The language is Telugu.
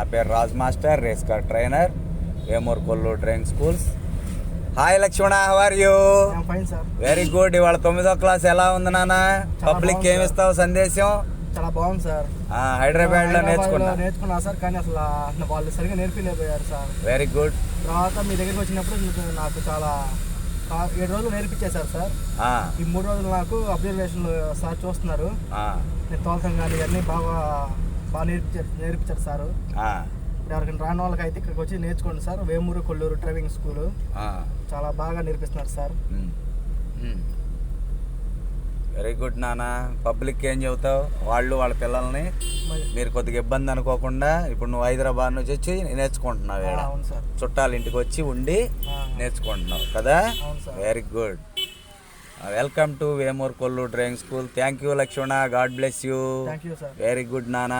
నా పేరు Raj master, race car trainer, Vemuru Kolluru driving schools. Hi Lakshmana, how are you? Very good. ఇవాళ 9వ క్లాస్ ఎలా ఉంది నాన్న? పబ్లిక్ ఏమి ఇస్తావు సందేశం? చాలా బాగుంది సార్. హైదరాబాద్ లో నేర్చుకున్నా సార్, కానీ అసలు వాళ్ళు సరిగా నేర్పిలేకపోయారు సార్. Very good. తర్వాత మీ దగ్గరికి వచ్చినప్పుడు నాకు చాలా 7 రోజులు నేర్పించేశారు సార్. ఈ 3 రోజులు నాకు అబ్జర్వేషన్ సార్ చూస్తున్నారు. నేను తోలతం కానీ ఇవన్నీ బాగా నేర్పించారు సార్. ఎవరికైనా రాని వాళ్ళకి అయితే ఇక్కడికి వచ్చి నేర్చుకోండి sir. Vemuru Kolluru driving school చాలా బాగా నేర్పిస్తున్నారు సార్. వెరీ గుడ్ నాన్న. పబ్లిక్ ఏం చెబుతావు? వాళ్ళ పిల్లల్ని మీరు కొద్దిగా ఇబ్బంది అనుకోకుండా, ఇప్పుడు నువ్వు హైదరాబాద్ నుంచి వచ్చి నేర్చుకుంటున్నావు, చుట్టాల ఇంటికి వచ్చి ఉండి నేర్చుకుంటున్నావు కదా? Very good. Welcome to Vemuru Kolluru driving school. Thank you Lakshmana. God bless you. Thank you sir. Very good నాన్న.